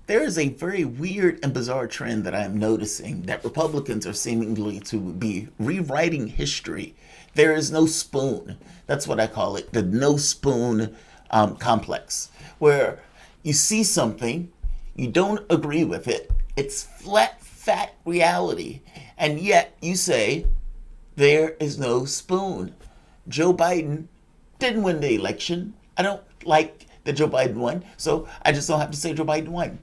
There is a very weird and bizarre trend that I am noticing that Republicans are seemingly to be rewriting history. There is no spoon. That's what I call it, the no spoon complex, where you see something, you don't agree with it, it's flat, fat reality, and yet you say, there is no spoon. Joe Biden didn't win the election. I don't like that Joe Biden won, so I just don't have to say Joe Biden won.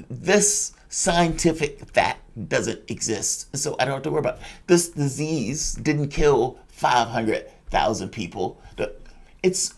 This scientific fact doesn't exist, so I don't have to worry about it. This disease didn't kill 500,000 people. It's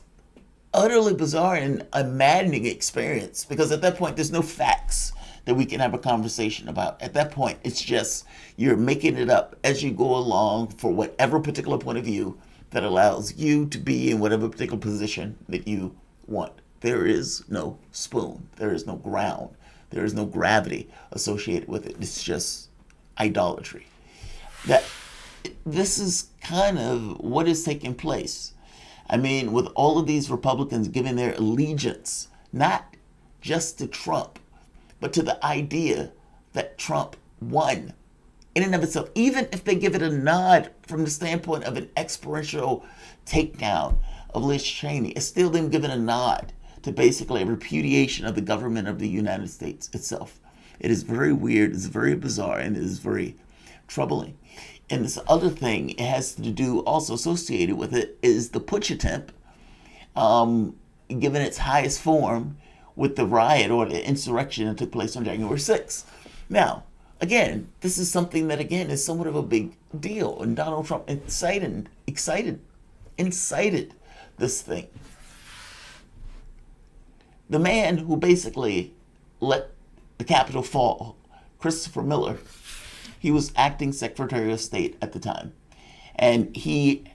utterly bizarre and a maddening experience because at that point, there's no facts that we can have a conversation about. At that point, it's just you're making it up as you go along for whatever particular point of view that allows you to be in whatever particular position that you want. There is no spoon. There is no ground. There is no gravity associated with it. It's just idolatry. That this is kind of what is taking place. I mean, with all of these Republicans giving their allegiance, not just to Trump, but to the idea that Trump won in and of itself, even if they give it a nod from the standpoint of an experiential takedown of Liz Cheney, it's still them giving a nod to basically a repudiation of the government of the United States itself. It is very weird, it's very bizarre, and it is very troubling. And this other thing it has to do also associated with it is the putsch attempt, given its highest form with the riot or the insurrection that took place on January 6th. Now, again, this is something that, again, is somewhat of a big deal. And Donald Trump incited this thing. The man who basically let the Capitol fall, Christopher Miller, he was acting Secretary of State at the time. And he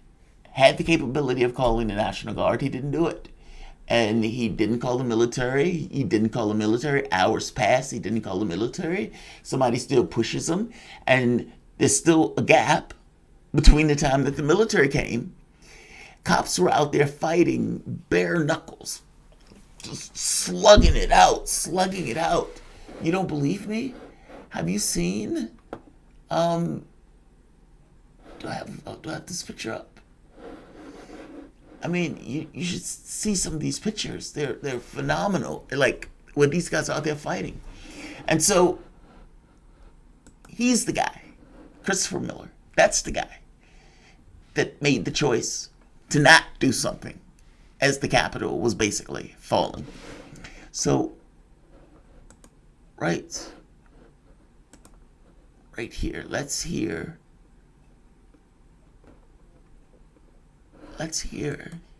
had the capability of calling the National Guard. He didn't do it. And he didn't call the military. He didn't call the military. Hours pass. He didn't call the military. Somebody still pushes him. And there's still a gap between the time that the military came. Cops were out there fighting bare knuckles, just slugging it out. You don't believe me? Have you seen? Do I have this picture up? I mean, you should see some of these pictures. They're phenomenal. Like when these guys are out there fighting, and so he's the guy, Christopher Miller. That's the guy that made the choice to not do something as the Capitol was basically falling. So, right here, let's hear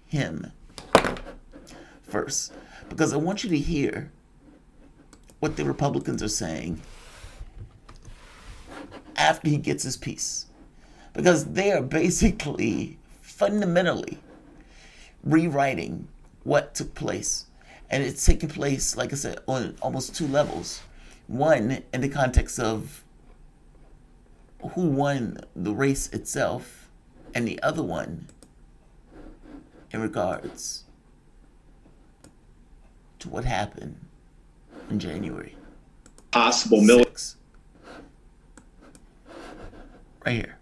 him first, because I want you to hear what the Republicans are saying after he gets his piece, because they are basically fundamentally rewriting what took place, and it's taking place, like I said, on almost two levels. One, in the context of who won the race itself, and the other one in regards to what happened in January. Possible military. Right here.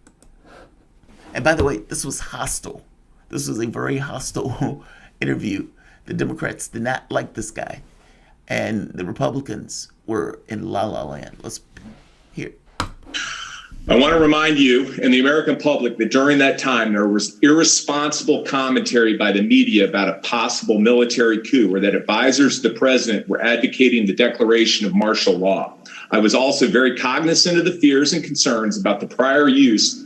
And by the way, this was hostile. This was a very hostile interview. The Democrats did not like this guy. And the Republicans were in la la land. Let's hear. I want to remind you and the American public that during that time, there was irresponsible commentary by the media about a possible military coup, or that advisors to the president were advocating the declaration of martial law. I was also very cognizant of the fears and concerns about the prior use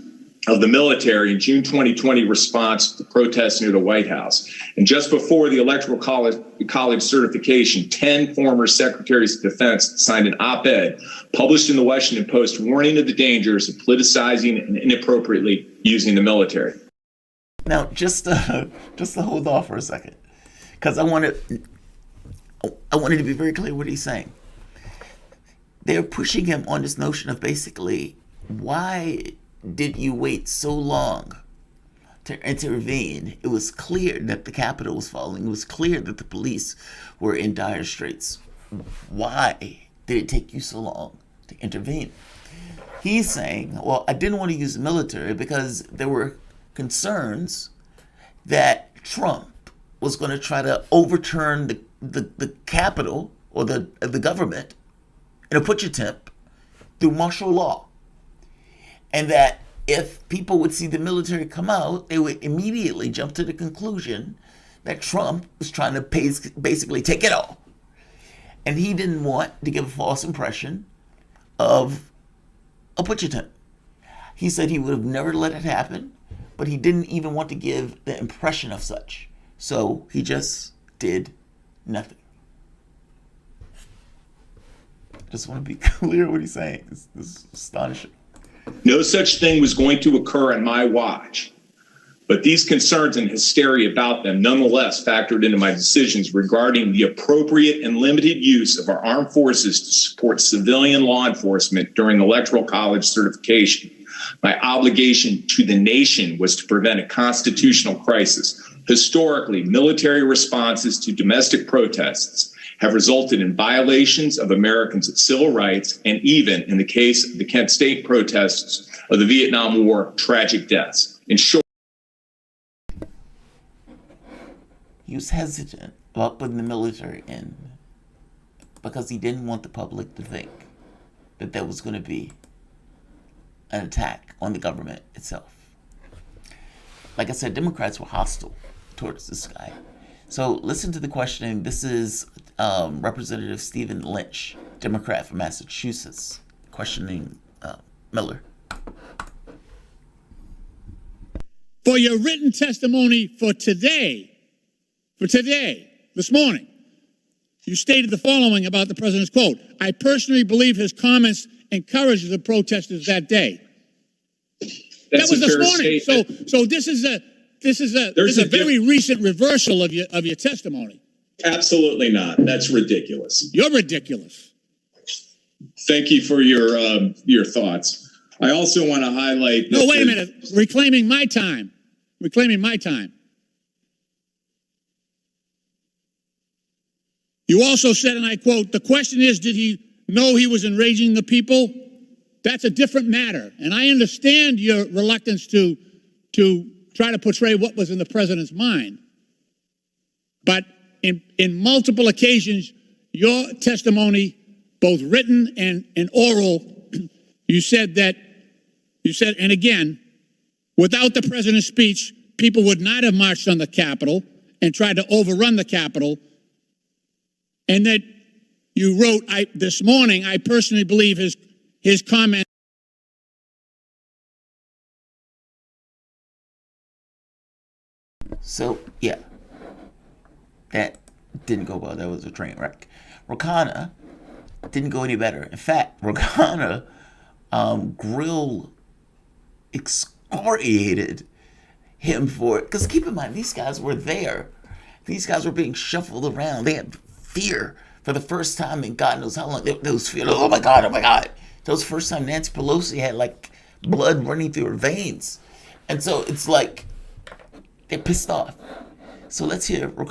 of the military in June 2020 response to protests near the White House. And just before the Electoral College certification, 10 former secretaries of defense signed an op-ed published in the Washington Post warning of the dangers of politicizing and inappropriately using the military. Now, just to hold off for a second, because I wanted to be very clear what he's saying. They're pushing him on this notion of basically, why did you wait so long to intervene? It was clear that the Capitol was falling. It was clear that the police were in dire straits. why did it take you so long to intervene? He's saying, well, I didn't want to use the military because there were concerns that Trump was going to try to overturn the Capitol or the government in a putsch attempt through martial law. And that if people would see the military come out, they would immediately jump to the conclusion that Trump was trying to basically take it all. And he didn't want to give a false impression of a putsch attempt. He said he would have never let it happen, but he didn't even want to give the impression of such. So he just did nothing. Just want to be clear what he's saying. This is astonishing. No such thing was going to occur on my watch. But these concerns and hysteria about them nonetheless factored into my decisions regarding the appropriate and limited use of our armed forces to support civilian law enforcement during electoral college certification. My obligation to the nation was to prevent a constitutional crisis. Historically, military responses to domestic protests have resulted in violations of Americans' civil rights and even, in the case of the Kent State protests of the Vietnam War, tragic deaths. In short, he was hesitant about putting the military in because he didn't want the public to think that there was going to be an attack on the government itself. Like I said, Democrats were hostile towards this guy. So listen to the questioning. This is Representative Stephen Lynch, Democrat from Massachusetts, questioning Miller. For your written testimony for today, this morning, you stated the following about the president's quote: I personally believe his comments encouraged the protesters that day. That was this morning. So this is a very recent reversal of your testimony. absolutely not. That's ridiculous. You're ridiculous. Thank you for your thoughts. I also want to highlight. No, wait a minute. Reclaiming my time. You also said, and I quote, the question is, did he know he was enraging the people? That's a different matter. And I understand your reluctance to try to portray what was in the president's mind. But in multiple occasions, your testimony, both written and oral, you said, and again, without the president's speech, people would not have marched on the Capitol and tried to overrun the Capitol. And that you wrote, this morning, I personally believe his comment. So, yeah, that didn't go well. That was a train wreck. Ro didn't go any better. In fact, Ro Grill excoriated him for it. Because keep in mind, these guys were there. These guys were being shuffled around. They had fear for the first time in God knows how long. There was fear. Oh my God. That was the first time Nancy Pelosi had like blood running through her veins. And so it's like they're pissed off. So let's hear Ro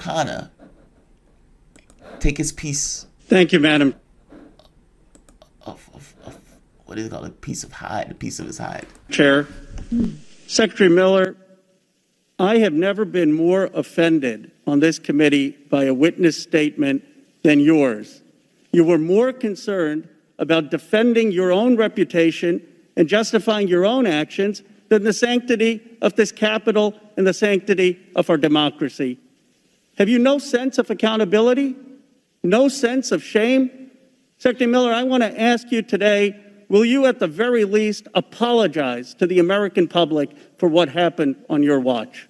take his piece. Thank you, Madam. Of what is it called? A piece of his hide. Chair. Secretary Miller, I have never been more offended on this committee by a witness statement than yours. You were more concerned about defending your own reputation and justifying your own actions than the sanctity of this Capitol and the sanctity of our democracy. Have you no sense of accountability? No sense of shame? Secretary Miller, I want to ask you today, will you at the very least apologize to the American public for what happened on your watch?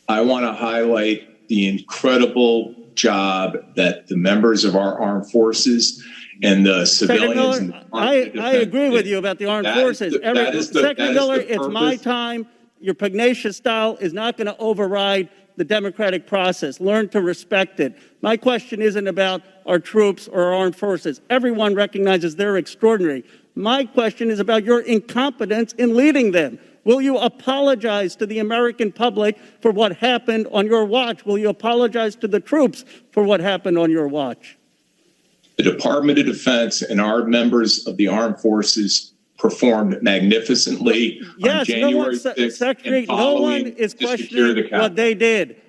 I want to highlight the incredible job that the members of our armed forces and the civilians. Secretary Miller, I agree with you about the armed forces. Secretary Miller, it's my time. Your pugnacious style is not going to override the democratic process. Learn to respect it. My question isn't about our troops or our armed forces. Everyone recognizes they're extraordinary. My question is about your incompetence in leading them. Will you apologize to the American public for what happened on your watch? Will you apologize to the troops for what happened on your watch? The Department of Defense and our members of the armed forces performed magnificently on January 6th. Secretary, no one is questioning what they did.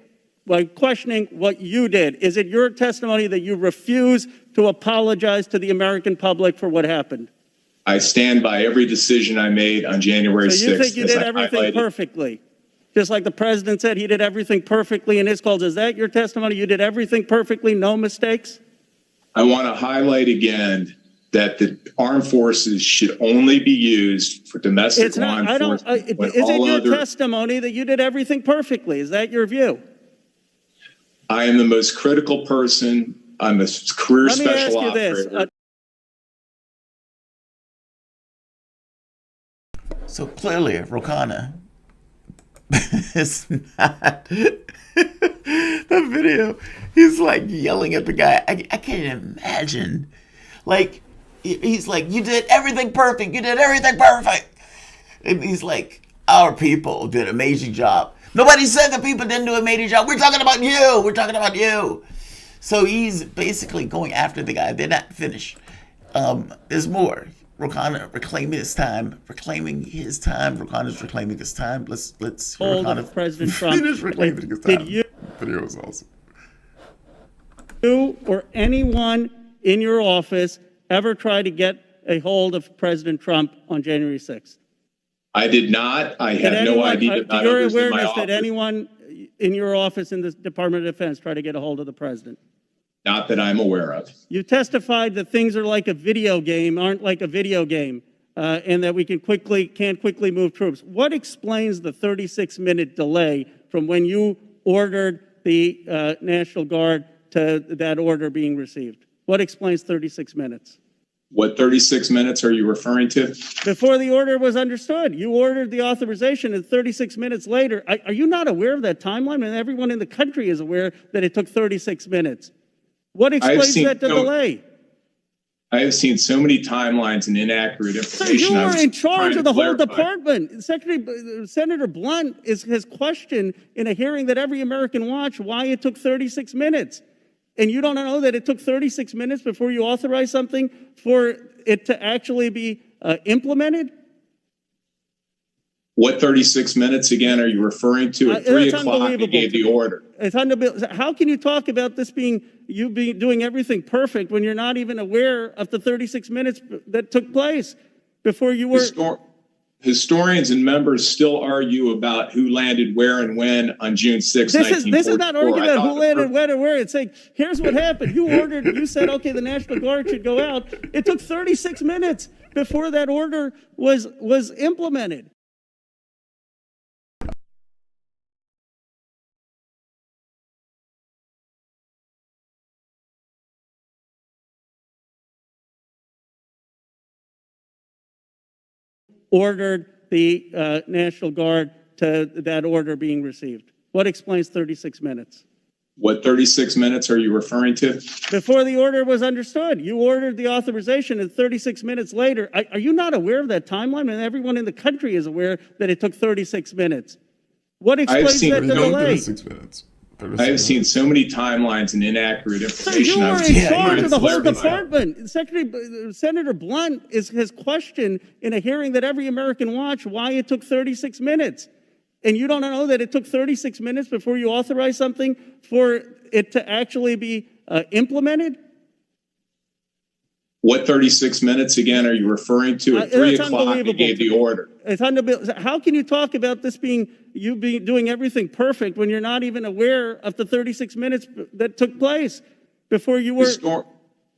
By questioning what you did, is it your testimony that you refuse to apologize to the American public for what happened? I stand by every decision I made on January 6th. So you think you did everything perfectly? Just like the president said he did everything perfectly in his calls. Is that your testimony? You did everything perfectly, no mistakes? I want to highlight again that the armed forces should only be used for domestic law enforcement. Is it your testimony that you did everything perfectly? Is that your view? I am the most critical person. I'm a career special operator. So clearly, Rokana is not the video. He's like yelling at the guy. I can't imagine. Like, he's like, you did everything perfect. You did everything perfect. And he's like, our people did an amazing job. Nobody said the people didn't do an amazing job. We're talking about you. We're talking about you. So he's basically going after the guy. They're not finished. There's more. Rokana reclaiming his time. Rokana's reclaiming his time. Let's hear Rokana President Trump. Finish reclaiming his time. Did you? The video was awesome. You or anyone in your office ever try to get a hold of President Trump on January 6th? I did not. I had no idea about others in my office. Did anyone in your office in the Department of Defense try to get a hold of the president? Not that I'm aware of. You testified that things are like a video game, aren't like a video game, and that we can't quickly move troops. What explains the 36-minute delay from when you ordered the National Guard to that order being received? What explains 36 minutes? What 36 minutes are you referring to? Before the order was understood, you ordered the authorization, and 36 minutes later, are you not aware of that timeline? And everyone in the country is aware that it took 36 minutes. What explains that delay? I have seen so many timelines and inaccurate information. So you were in charge of the whole department. Senator Blunt has questioned in a hearing that every American watched why it took 36 minutes. And you don't know that it took 36 minutes before you authorized something for it to actually be implemented? What 36 minutes again are you referring to? At 3 o'clock, you gave the order. It's unbelievable. How can you talk about this being doing everything perfect when you're not even aware of the 36 minutes that took place before you were? Historians and members still argue about who landed where and when on June 6, 1944. This is not arguing about who landed when and where. It's saying, here's what happened. You said, okay, the National Guard should go out. It took 36 minutes before that order was implemented. Ordered the National Guard to that order being received. What explains 36 minutes? What 36 minutes are you referring to? Before the order was understood, you ordered the authorization, and 36 minutes later, are you not aware of that timeline? And everyone in the country is aware that it took 36 minutes. What explains that delay? 36 minutes. I have seen so many timelines and inaccurate information. So you were in charge of the whole department. Senator Blunt has questioned in a hearing that every American watched why it took 36 minutes. And you don't know that it took 36 minutes before you authorized something for it to actually be implemented? What 36 minutes again are you referring to? At 3 o'clock, you gave the order. It's unbelievable. How can you talk about this being doing everything perfect when you're not even aware of the 36 minutes that took place before you were?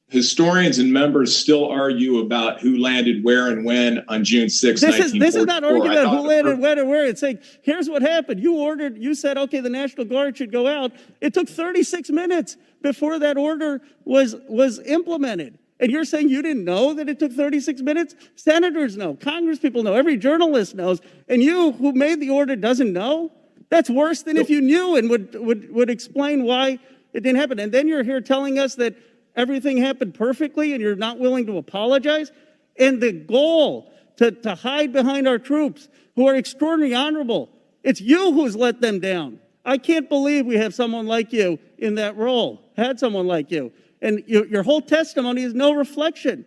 Historians and members still argue about who landed where and when on June 6, 1944. This is not arguing about who landed when and where. It's saying, here's what happened. You said, okay, the National Guard should go out. It took 36 minutes before that order was implemented. And you're saying you didn't know that it took 36 minutes? Senators know. Congress people know. Every journalist knows. And you, who made the order, doesn't know? That's worse than if you knew and would explain why it didn't happen. And then you're here telling us that everything happened perfectly and you're not willing to apologize? And the goal to hide behind our troops, who are extraordinarily honorable, it's you who's let them down. I can't believe we have someone like you in that role, had someone like you. And your whole testimony is no reflection.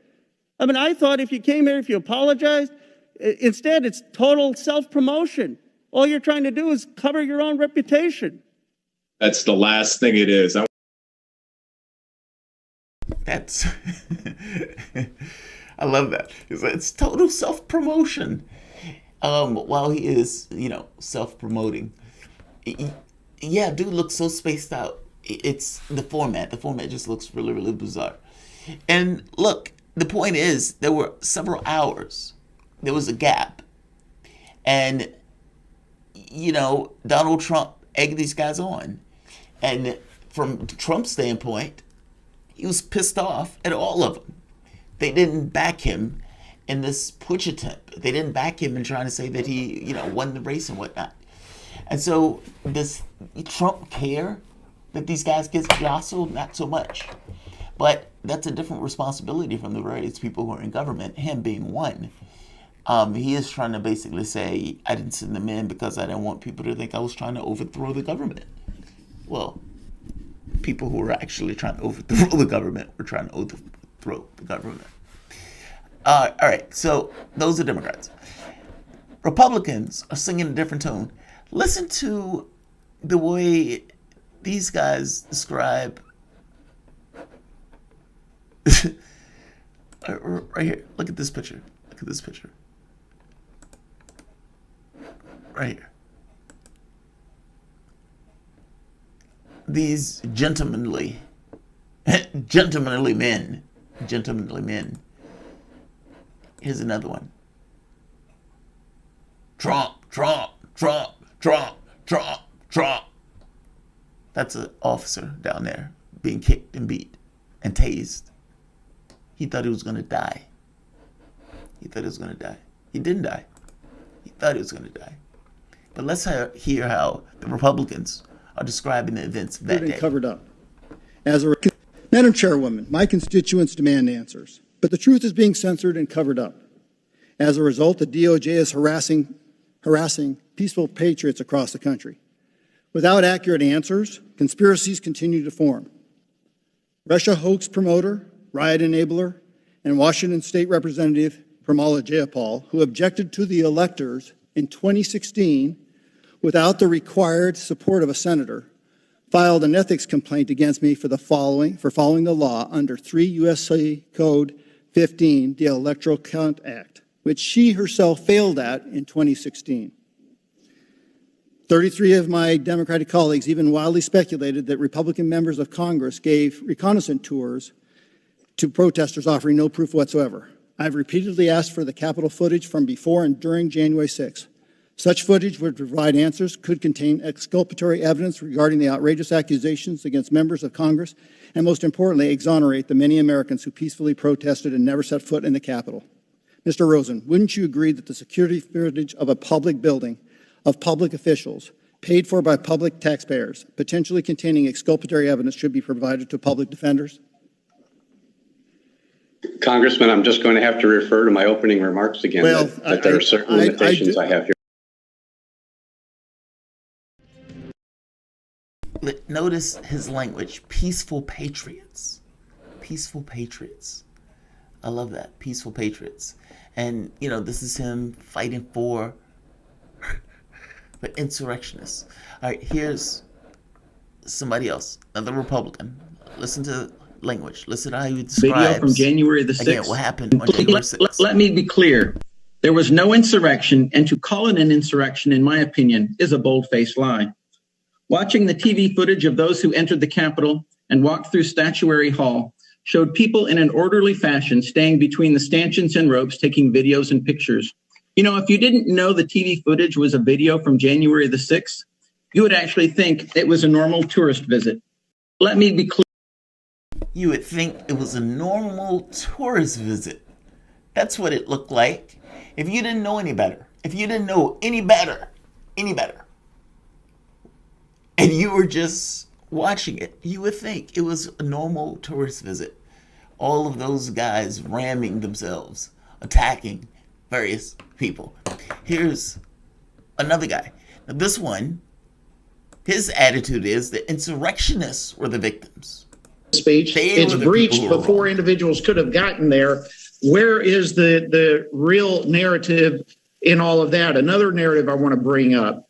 I mean, I thought if you came here, if you apologized, instead it's total self-promotion. All you're trying to do is cover your own reputation. That's the last thing it is. That's, I love that. It's total self-promotion. While he is, self-promoting. Yeah, dude looks so spaced out. It's the format. The format just looks really, really bizarre. And look, the point is, there were several hours. There was a gap. And, Donald Trump egged these guys on. And from Trump's standpoint, he was pissed off at all of them. They didn't back him in this putsch attempt. They didn't back him in trying to say that he, won the race and whatnot. And so does Trump care that these guys get jostled? Not so much. But that's a different responsibility from the various people who are in government, him being one. He is trying to basically say, I didn't send them in because I didn't want people to think I was trying to overthrow the government. Well, people who were actually trying to overthrow the government were trying to overthrow the government. All right, so those are Democrats. Republicans are singing a different tone. Listen to the way these guys describe right here. Look at this picture. Look at this picture. Right here. These gentlemanly men. Here's another one. Trump. That's an officer down there being kicked and beat and tased. He thought he was going to die. He didn't die. He thought he was going to die. But let's hear how the Republicans are describing the events of that day. Covered up. Madam Chairwoman, my constituents demand answers, but the truth is being censored and covered up. As a result, the DOJ is harassing peaceful patriots across the country. Without accurate answers, conspiracies continue to form. Russia hoax promoter, riot enabler, and Washington State Representative Pramila Jayapal, who objected to the electors in 2016 without the required support of a senator, filed an ethics complaint against me for following the law under 3 U.S.C. Code 15, the Electoral Count Act, which she herself failed at in 2016. 33 of my Democratic colleagues even wildly speculated that Republican members of Congress gave reconnaissance tours to protesters offering no proof whatsoever. I've repeatedly asked for the Capitol footage from before and during January 6th. Such footage would provide answers, could contain exculpatory evidence regarding the outrageous accusations against members of Congress, and most importantly, exonerate the many Americans who peacefully protested and never set foot in the Capitol. Mr. Rosen, wouldn't you agree that the security footage of a public building, of public officials, paid for by public taxpayers, potentially containing exculpatory evidence, should be provided to public defenders? Congressman, I'm just going to have to refer to my opening remarks again, that there are certain limitations I have here. Notice his language, peaceful patriots. Peaceful patriots. I love that, peaceful patriots. And, this is him fighting for the insurrectionists. All right, here's somebody else, another Republican. Listen to language. Listen to how he describes. Video from January the 6th. Again, what happened on January 6th. Let me be clear. There was no insurrection, and to call it an insurrection, in my opinion, is a bold-faced lie. Watching the TV footage of those who entered the Capitol and walked through Statuary Hall showed people in an orderly fashion staying between the stanchions and ropes taking videos and pictures. If you didn't know the TV footage was a video from January the 6th, you would actually think it was a normal tourist visit. Let me be clear. You would think it was a normal tourist visit. That's what it looked like. If you didn't know any better, and you were just watching it, you would think it was a normal tourist visit. All of those guys ramming themselves, attacking various people. Here's another guy. Now this one His attitude is the insurrectionists were the victims. Speech. It's breached before individuals could have gotten there. Where is the real narrative in all of that? Another narrative I want to bring up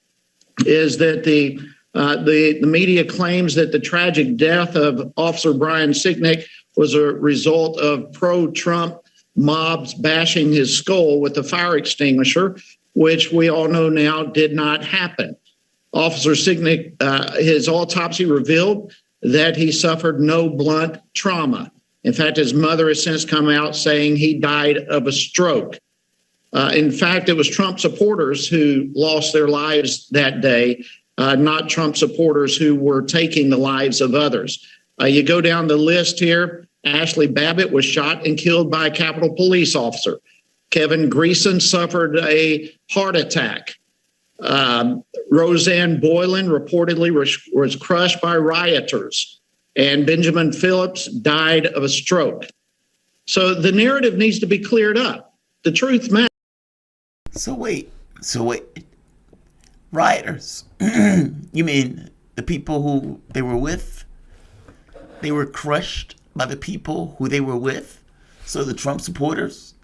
is that the media claims that the tragic death of Officer Brian Sicknick was a result of pro-Trump mobs bashing his skull with a fire extinguisher, which we all know now did not happen. Officer Sicknick, his autopsy revealed that he suffered no blunt trauma. In fact, his mother has since come out saying he died of a stroke. In fact, it was Trump supporters who lost their lives that day, not Trump supporters who were taking the lives of others. You go down the list here. Ashley Babbitt was shot and killed by a Capitol Police officer. Kevin Greason suffered a heart attack. Roseanne Boylan reportedly was crushed by rioters. And Benjamin Phillips died of a stroke. So the narrative needs to be cleared up. The truth matters. So wait. Rioters. You mean the people who they were with? They were crushed by the people who they were with? So the Trump supporters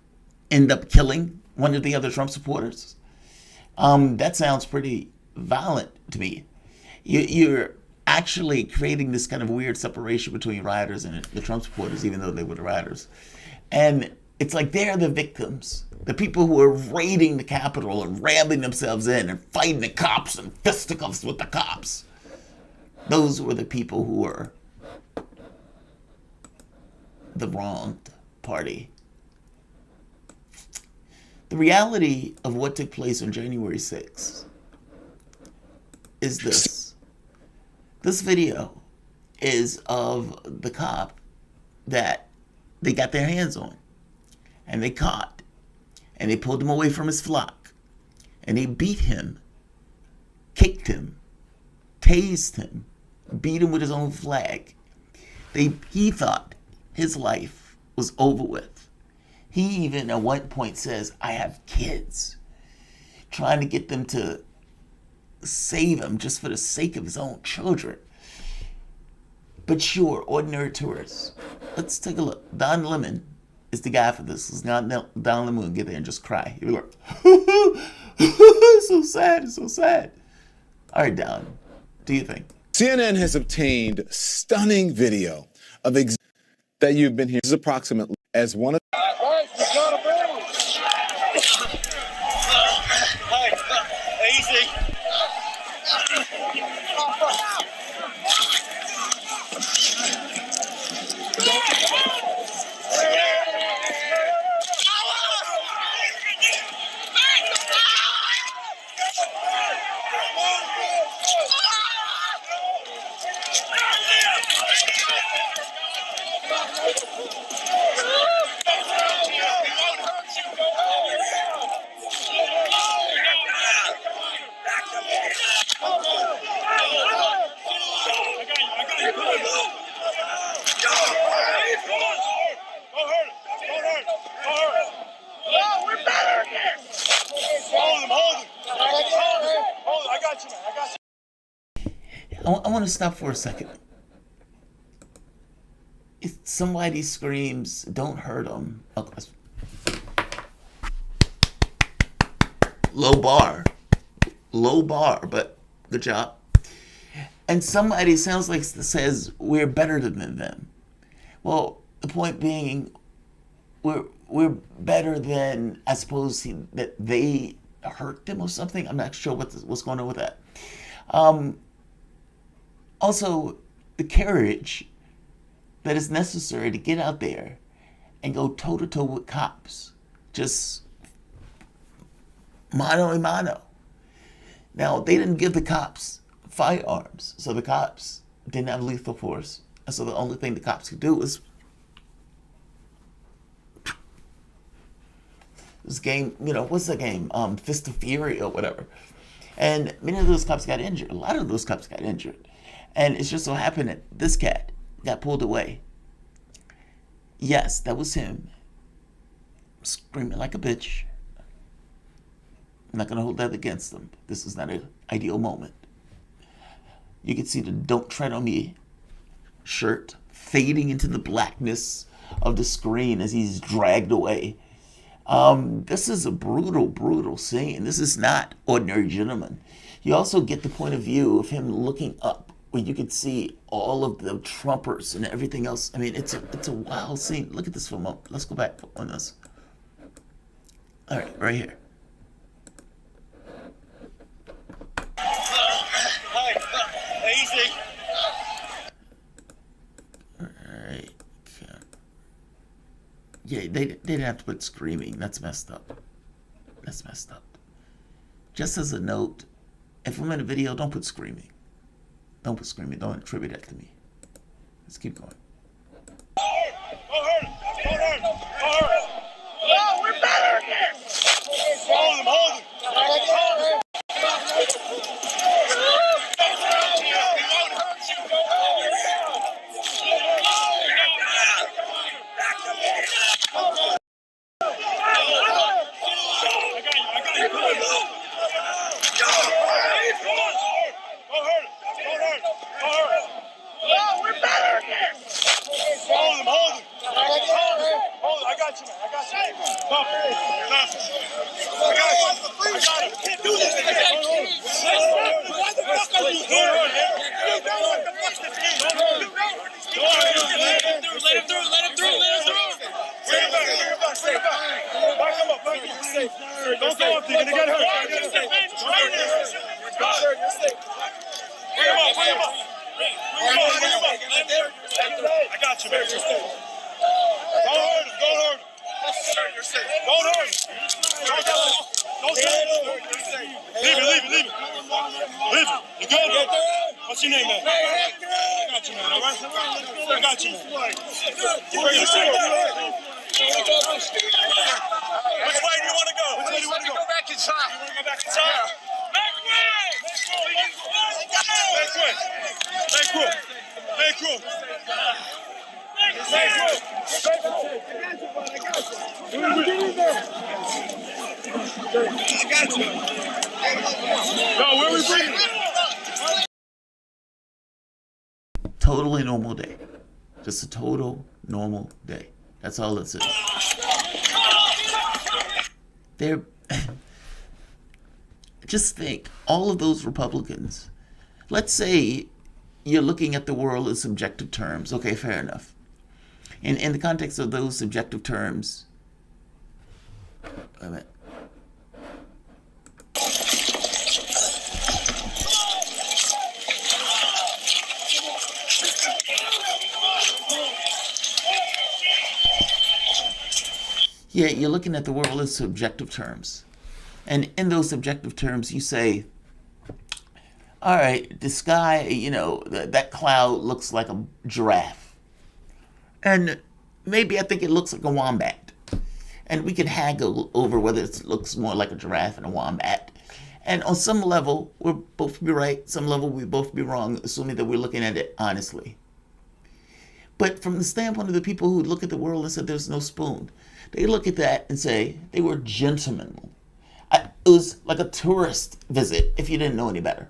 end up killing one of the other Trump supporters? That sounds pretty violent to me. You're actually creating this kind of weird separation between rioters and the Trump supporters, even though they were the rioters. And it's like they're the victims. The people who are raiding the Capitol and ramming themselves in and fighting the cops and fisticuffs with the cops. Those were the people who were the wronged party. The reality of what took place on January 6th is this. This video is of the cop that they got their hands on and they caught and they pulled him away from his flock and they beat him, kicked him, tased him, beat him with his own flag. He thought his life was over with. He even at one point says, I have kids, trying to get them to save him just for the sake of his own children. But sure, ordinary tourists. Let's take a look. Don Lemon is the guy for this. It's not Don Lemon will get there and just cry. He'll be like, it's so sad, it's so sad. All right, Don, do you think? CNN has obtained stunning video of that you've been here. This is approximately as one of. Easy. I want to stop for a second. If somebody screams, don't hurt him. Oh, low bar, but good job. And somebody sounds like says we're better than them. Well, the point being, we're better than, I suppose, that they hurt them or something. I'm not sure what's going on with that. Also, the courage that is necessary to get out there and go toe-to-toe with cops. Just mano a mano. Now, they didn't give the cops firearms, so the cops didn't have lethal force. And so the only thing the cops could do was this game, what's the game? Fist of Fury or whatever. And many of those cops got injured. A lot of those cops got injured. And it's just so happened that this cat got pulled away. Yes, that was him. Screaming like a bitch. I'm not going to hold that against him. This is not an ideal moment. You can see the "Don't Tread on Me" shirt fading into the blackness of the screen as he's dragged away. This is a brutal, brutal scene. This is not ordinary gentleman. You also get the point of view of him looking up, where you can see all of the Trumpers and everything else. I mean, it's a wild scene. Look at this for a moment. Let's go back on this. All right, right here. Easy. All right. Yeah, they didn't have to put screaming. That's messed up. That's messed up. Just as a note, if I'm in a video, don't put screaming. Don't put screaming. Don't attribute that to me. Let's keep going. No, we're better again. Hold him, hold him. What's your name, man? I got you, man, all right? I got you, man. Which way do you want to go? Which way do you want to go? Back inside. You want to go back inside? Back way! Back way! Back way! I got you. No, where we bringing? Totally normal day. Just a total normal day. That's all this is. They're just think, all of those Republicans, let's say you're looking at the world in subjective terms. Okay, fair enough. And in the context of those subjective terms, wait a minute. Yeah, you're looking at the world in subjective terms. And in those subjective terms, you say, all right, the sky, you know, that cloud looks like a giraffe. And maybe I think it looks like a wombat. And we can haggle over whether it looks more like a giraffe and a wombat. And on some level, we'll both be right. Some level, we'll both be wrong, assuming that we're looking at it honestly. But from the standpoint of the people who look at the world and said there's no spoon, they look at that and say they were gentlemen. It was like a tourist visit if you didn't know any better.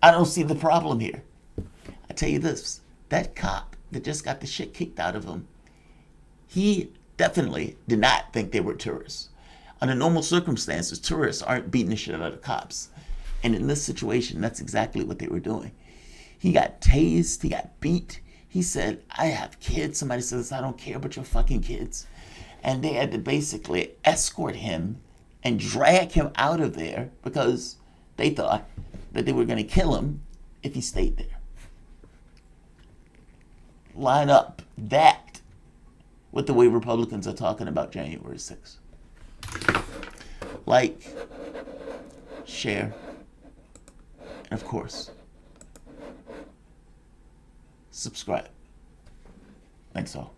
I don't see the problem here. I tell you this, that cop that just got the shit kicked out of him, he definitely did not think they were tourists. Under normal circumstances, tourists aren't beating the shit out of cops. And in this situation, that's exactly what they were doing. He got tased, he got beat. He said, I have kids. Somebody says, I don't care about your fucking kids. And they had to basically escort him and drag him out of there because they thought that they were going to kill him if he stayed there. Line up that with the way Republicans are talking about January 6th. Like, share, and of course, subscribe. Thanks all.